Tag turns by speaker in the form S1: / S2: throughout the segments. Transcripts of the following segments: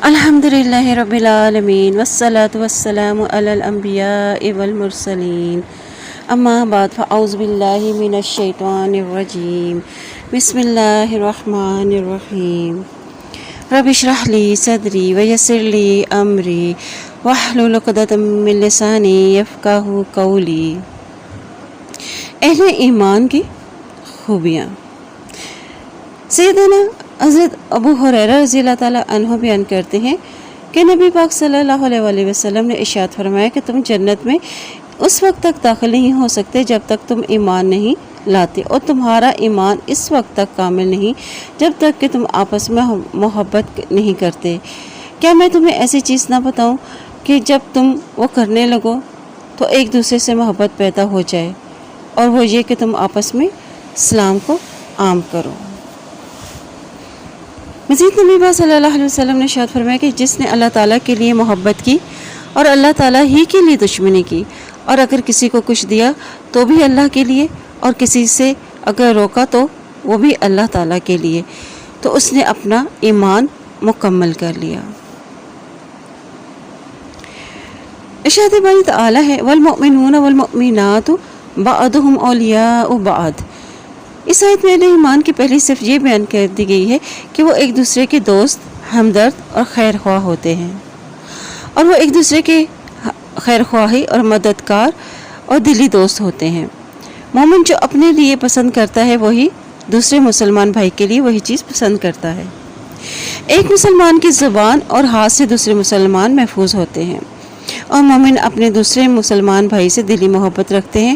S1: الحمدللہ رب العالمین والصلاة والسلام علی الانبیاء والمرسلین اما بعد فاعوذ باللہ من الشیطان الرجیم بسم اللہ الرحمن الرحیم رب اشرح لی صدری ویسر لی امری واحلل عقدۃ من لسانی یفقہوا قولی۔ اہل ایمان کی خوبیاں۔ سیدنا حضرت ابو ہریرہ رضی اللہ تعالیٰ عنہ بیان کرتے ہیں کہ نبی پاک صلی اللہ علیہ وسلم نے ارشاد فرمایا کہ تم جنت میں اس وقت تک داخل نہیں ہو سکتے جب تک تم ایمان نہیں لاتے، اور تمہارا ایمان اس وقت تک کامل نہیں جب تک کہ تم آپس میں محبت نہیں کرتے۔ کیا میں تمہیں ایسی چیز نہ بتاؤں کہ جب تم وہ کرنے لگو تو ایک دوسرے سے محبت پیدا ہو جائے، اور وہ یہ کہ تم آپس میں سلام کو عام کرو۔ مزید نبی پاک صلی اللہ علیہ وسلم نے ارشاد فرمایا کہ جس نے اللہ تعالیٰ کے لیے محبت کی اور اللہ تعالیٰ ہی کے لیے دشمنی کی، اور اگر کسی کو کچھ دیا تو بھی اللہ کے لیے، اور کسی سے اگر روکا تو وہ بھی اللہ تعالیٰ کے لیے، تو اس نے اپنا ایمان مکمل کر لیا۔ ارشاد باری تعالیٰ ہے والمؤمنون والمؤمنات بعضهم اولیاء بعض۔ اس آیت میں اہل ایمان کی پہلی صرف یہ بیان کر دی گئی ہے کہ وہ ایک دوسرے کے دوست، ہمدرد اور خیر خواہ ہوتے ہیں، اور وہ ایک دوسرے کے خیر خواہی اور مددگار اور دلی دوست ہوتے ہیں۔ مومن جو اپنے لیے پسند کرتا ہے وہی دوسرے مسلمان بھائی کے لیے وہی چیز پسند کرتا ہے۔ ایک مسلمان کی زبان اور ہاتھ سے دوسرے مسلمان محفوظ ہوتے ہیں، اور مومن اپنے دوسرے مسلمان بھائی سے دلی محبت رکھتے ہیں،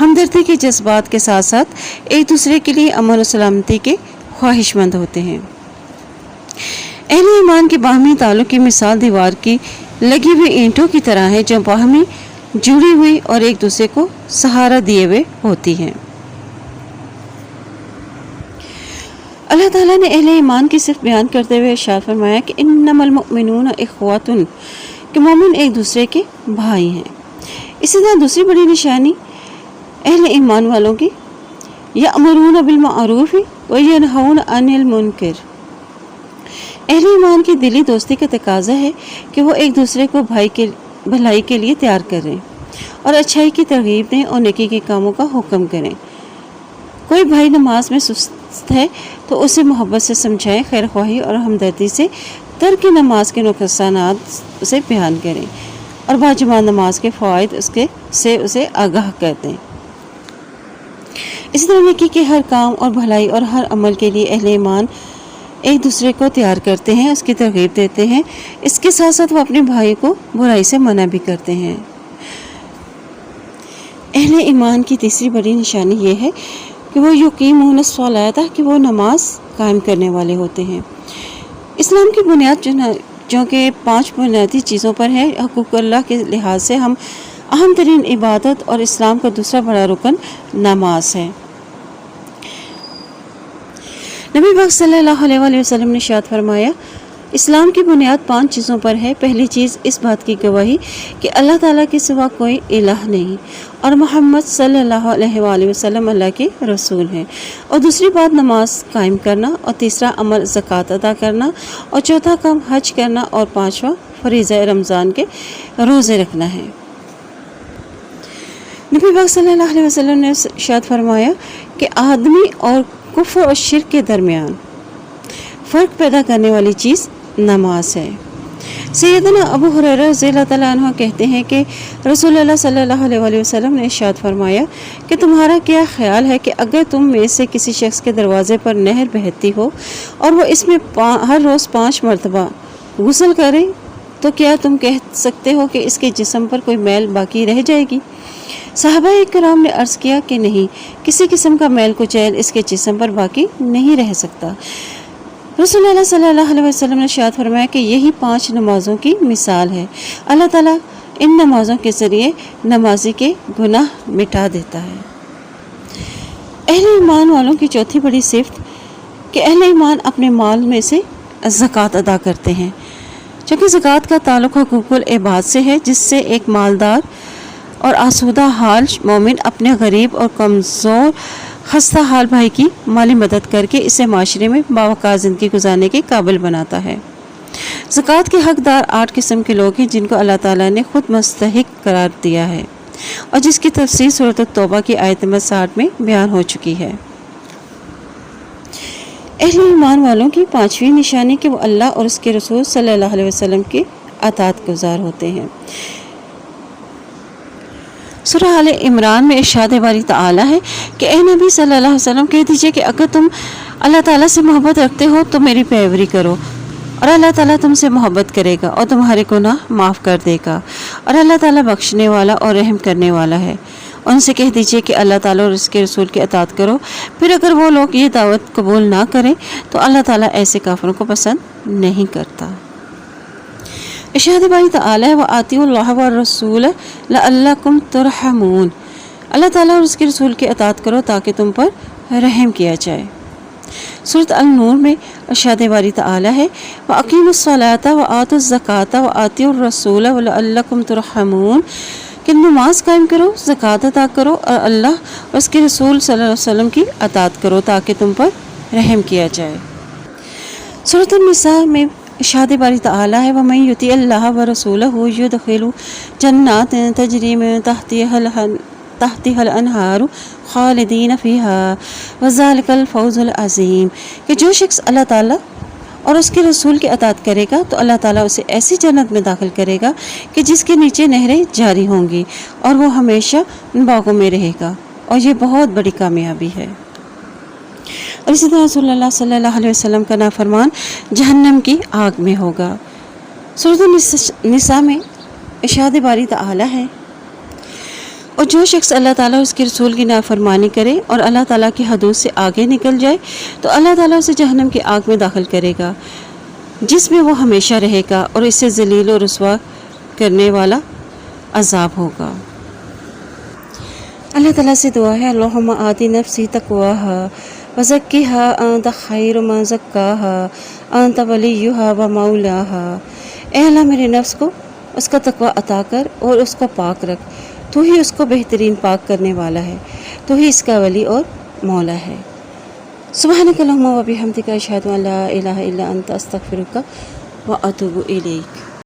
S1: ہمدردی کے جذبات کے ساتھ ساتھ ایک دوسرے کے لیے امن و سلامتی کے خواہش مند ہوتے ہیں۔ اہل ایمان کے باہمی تعلق کی مثال دیوار کی لگی ہوئی اینٹوں کی طرح ہے جو باہمی جڑی ہوئی اور ایک دوسرے کو سہارا دیے ہوئے ہوتی ہیں۔ اللہ تعالیٰ نے اہل ایمان کی صرف بیان کرتے ہوئے ارشاد فرمایا کہ انما المؤمنون اخوۃ، کہ مومن ایک دوسرے کے بھائی ہیں۔ اسی طرح دوسری بڑی نشانی اہل ایمان والوں کی یأمرون بالمعروف وینہون عن المنکر۔ اہل ایمان کی دلی دوستی کا تقاضا ہے کہ وہ ایک دوسرے کو بھلائی کے لیے تیار کریں اور اچھائی کی ترغیب دیں اور نیکی کے کاموں کا حکم کریں۔ کوئی بھائی نماز میں سست ہے تو اسے محبت سے سمجھائیں، خیر خواہی اور ہمدردی سے ترک نماز کے نقصانات سے بیان کریں، اور باجماعت نماز کے فوائد سے اسے آگاہ کر دیں۔ اسی طرح نیکی کے ہر کام اور بھلائی اور ہر عمل کے لیے اہل ایمان ایک دوسرے کو تیار کرتے ہیں، اس کی ترغیب دیتے ہیں، اس کے ساتھ ساتھ وہ اپنے بھائی کو برائی سے منع بھی کرتے ہیں۔ اہل ایمان کی تیسری بڑی نشانی یہ ہے کہ وہ یقیمون الصلاۃ، کہ وہ نماز قائم کرنے والے ہوتے ہیں۔ اسلام کی بنیاد جو کہ 5 بنیادی چیزوں پر ہے، حقوق اللہ کے لحاظ سے ہم اہم ترین عبادت اور اسلام کا دوسرا بڑا رکن نماز ہے۔ نبی پاک صلی اللہ علیہ وسلم نے ارشاد فرمایا اسلام کی بنیاد 5 چیزوں پر ہے۔ پہلی چیز اس بات کی گواہی کہ اللہ تعالیٰ کے سوا کوئی الہ نہیں، اور محمد صلی اللہ علیہ وآلہ وسلم اللہ کے رسول ہیں، اور دوسری بات نماز قائم کرنا، اور تیسرا عمل زکوٰۃ ادا کرنا، اور چوتھا کام حج کرنا، اور پانچواں فریضہ رمضان کے روزے رکھنا ہے۔ نبی پاک صلی اللہ علیہ وسلم نے ارشاد فرمایا کہ آدمی اور کفر اور شرک کے درمیان فرق پیدا کرنے والی چیز نماز ہے۔ سیدنا ابو ہریرہ رضی اللہ تعالیٰ عنہ کہتے ہیں کہ رسول اللہ صلی اللہ علیہ وسلم نے ارشاد فرمایا کہ تمہارا کیا خیال ہے کہ اگر تم میں سے کسی شخص کے دروازے پر نہر بہتی ہو اور وہ اس میں ہر روز 5 مرتبہ غسل کرے تو کیا تم کہہ سکتے ہو کہ اس کے جسم پر کوئی میل باقی رہ جائے گی؟ صحابہ کرام نے عرض کیا کہ نہیں، کسی قسم کا میل کچیل اس کے جسم پر باقی نہیں رہ سکتا۔ رسول اللہ صلی اللہ علیہ وسلم نے ارشاد فرمایا کہ یہی 5 نمازوں کی مثال ہے۔ اللہ تعالیٰ ان نمازوں کے ذریعے نمازی کے گناہ مٹا دیتا ہے۔ اہل ایمان والوں کی چوتھی بڑی صفت کہ اہل ایمان اپنے مال میں سے زکوٰۃ ادا کرتے ہیں، چونکہ زکوٰۃ کا تعلق حقوق العباد سے ہے، جس سے ایک مالدار اور آسودہ حال مومن اپنے غریب اور کمزور خستہ حال بھائی کی مالی مدد کر کے اسے معاشرے میں باوقار زندگی گزارنے کے قابل بناتا ہے۔ زکوٰۃ کے حقدار 8 قسم کے لوگ ہیں جن کو اللہ تعالیٰ نے خود مستحق قرار دیا ہے اور جس کی تفصیل سورۃ التوبہ کی آیت نمبر 60 میں بیان ہو چکی ہے۔ اہل ایمان والوں کی 5ویں نشانی کہ وہ اللہ اور اس کے رسول صلی اللہ علیہ وسلم کے اطاعت گزار ہوتے ہیں۔ سورہ آل عمران میں ارشاد باری تعالیٰ ہے کہ اے نبی صلی اللہ علیہ وسلم کہہ دیجئے کہ اگر تم اللہ تعالیٰ سے محبت رکھتے ہو تو میری پیروی کرو، اور اللہ تعالیٰ تم سے محبت کرے گا اور تمہارے گناہ معاف کر دے گا، اور اللہ تعالیٰ بخشنے والا اور رحم کرنے والا ہے۔ ان سے کہہ دیجئے کہ اللہ تعالیٰ اور اس کے رسول کی اطاعت کرو۔ پھر اگر وہ لوگ یہ دعوت قبول نہ کریں تو اللہ تعالیٰ ایسے کافروں کو پسند نہیں کرتا۔ ارشاد باری تعالیٰ وَآتِیُوا اللَّهَ وَالرَّسُولَ لَعَلَّکُمْ تُرْحَمُونَ، اللہ تعالیٰ اور اس کے رسول کی اطاعت کرو تاکہ تم پر رحم کیا جائے۔ سورۃ النور میں ارشاد باری تعالیٰ ہے وَأَقِیمُوا الصَّلَاةَ وَآتُوا الزَّکَاةَ وَآتِیُوا الرَّسُولَ وَلَعَلَّکُمْ تُرْحَمُونَ، کہ نماز قائم کرو، زکوٰۃ ادا کرو اور اللہ اور اس کے رسول صلی اللہ علیہ وسلم کی اطاعت کرو تاکہ تم پر رحم کیا جائے۔ سورۃ النساء میں ارشاد باری تعالیٰ ہے وَمَن یُطِعِ اللَّهَ وَرَسُولَهُ یُدْخِلْهُ جَنَّاتٍ تَجْرِی مِن تحتها الانہار خالدین فیہا وذالک الفوز العظیم، کہ جو شخص اللہ تعالیٰ اور اس کے رسول کی اطاعت کرے گا تو اللہ تعالیٰ اسے ایسی جنت میں داخل کرے گا کہ جس کے نیچے نہریں جاری ہوں گی اور وہ ہمیشہ ان باغوں میں رہے گا، اور یہ بہت بڑی کامیابی ہے۔ اور اسی طرح رسول اللہ صلی اللہ علیہ وسلم کا نافرمان جہنم کی آگ میں ہوگا۔ سورۃ النساء میں ارشاد باری تعالیٰ ہے اور جو شخص اللہ تعالیٰ اور اس کے رسول کی نافرمانی کرے اور اللہ تعالیٰ کی حدود سے آگے نکل جائے تو اللہ تعالیٰ اسے جہنم کی آگ میں داخل کرے گا جس میں وہ ہمیشہ رہے گا، اور اسے ذلیل و رسوا کرنے والا عذاب ہوگا۔ اللہ تعالیٰ سے دعا ہے اللہم آتی نفسی تقواہا وزکیہا انت خیر من زکاہا انت ولیہا و مولاہا، اے اللہ میرے نفس کو اس کا تقوی عطا کر اور اس کو پاک رکھ، تو ہی اس کو بہترین پاک کرنے والا ہے، تو ہی اس کا ولی اور مولا ہے۔ سبحانک اللہم و بحمدک اشہد ان لا الہ الا انت استغفرک و اتوب الیک۔